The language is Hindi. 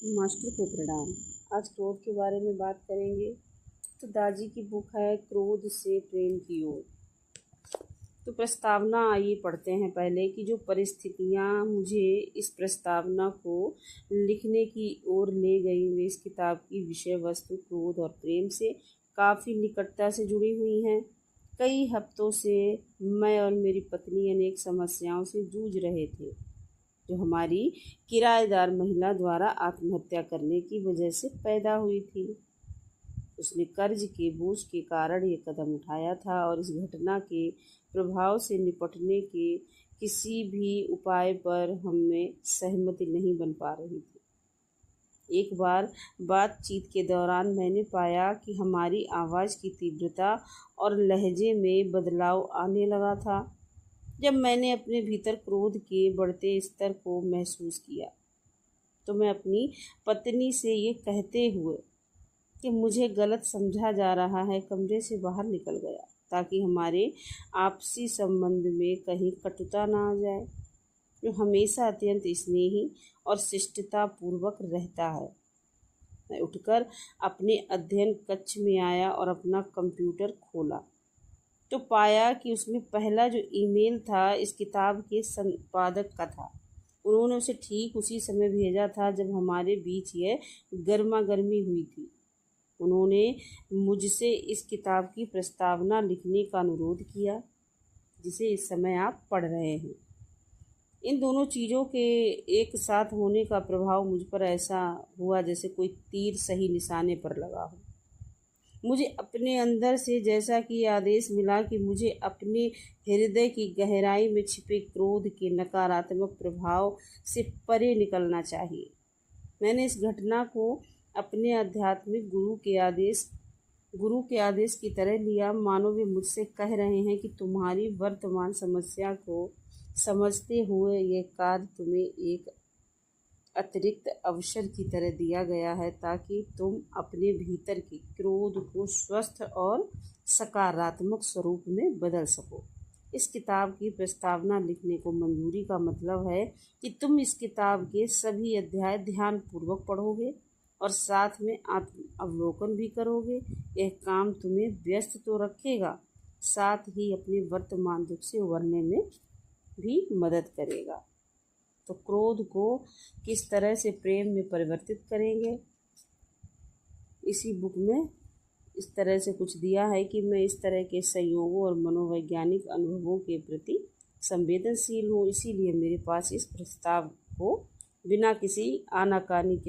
मास्टर को प्रणाम। आज क्रोध के बारे में बात करेंगे। तो दाजी की बुक है क्रोध से प्रेम की ओर। तो प्रस्तावना आइए पढ़ते हैं पहले कि जो परिस्थितियाँ मुझे इस प्रस्तावना को लिखने की ओर ले गई वे इस किताब की विषय वस्तु क्रोध और प्रेम से काफ़ी निकटता से जुड़ी हुई हैं। कई हफ्तों से मैं और मेरी पत्नी अनेक समस्याओं से जूझ रहे थे जो हमारी किराएदार महिला द्वारा आत्महत्या करने की वजह से पैदा हुई थी। उसने कर्ज के बोझ के कारण ये कदम उठाया था और इस घटना के प्रभाव से निपटने के किसी भी उपाय पर हमें सहमति नहीं बन पा रही थी। एक बार बातचीत के दौरान मैंने पाया कि हमारी आवाज़ की तीव्रता और लहजे में बदलाव आने लगा था। जब मैंने अपने भीतर क्रोध के बढ़ते स्तर को महसूस किया तो मैं अपनी पत्नी से ये कहते हुए कि मुझे गलत समझा जा रहा है कमरे से बाहर निकल गया ताकि हमारे आपसी संबंध में कहीं कटुता ना आ जाए जो हमेशा अत्यंत स्नेही और शिष्टता पूर्वक रहता है। मैं उठकर अपने अध्ययन कक्ष में आया और अपना कंप्यूटर खोला तो पाया कि उसमें पहला जो ईमेल था इस किताब के संपादक का था। उन्होंने उसे ठीक उसी समय भेजा था जब हमारे बीच यह गर्मा गर्मी हुई थी। उन्होंने मुझसे इस किताब की प्रस्तावना लिखने का अनुरोध किया जिसे इस समय आप पढ़ रहे हैं। इन दोनों चीज़ों के एक साथ होने का प्रभाव मुझ पर ऐसा हुआ जैसे कोई तीर सही निशाने पर लगा हो। मुझे अपने अंदर से जैसा कि आदेश मिला कि मुझे अपने हृदय की गहराई में छिपे क्रोध के नकारात्मक प्रभाव से परे निकलना चाहिए। मैंने इस घटना को अपने आध्यात्मिक गुरु के आदेश की तरह लिया, मानो वे मुझसे कह रहे हैं कि तुम्हारी वर्तमान समस्या को समझते हुए यह कार्य तुम्हें एक अतिरिक्त अवसर की तरह दिया गया है ताकि तुम अपने भीतर के क्रोध को स्वस्थ और सकारात्मक स्वरूप में बदल सको। इस किताब की प्रस्तावना लिखने को मंजूरी का मतलब है कि तुम इस किताब के सभी अध्याय ध्यानपूर्वक पढ़ोगे और साथ में आत्म अवलोकन भी करोगे। यह काम तुम्हें व्यस्त तो रखेगा, साथ ही अपने वर्तमान दुख से उबरने में भी मदद करेगा। तो क्रोध को किस तरह से प्रेम में परिवर्तित करेंगे, इसी बुक में इस तरह से कुछ दिया है कि मैं इस तरह के संयोगों और मनोवैज्ञानिक अनुभवों के प्रति संवेदनशील हूँ, इसीलिए मेरे पास इस प्रस्ताव को बिना किसी आनाकानी के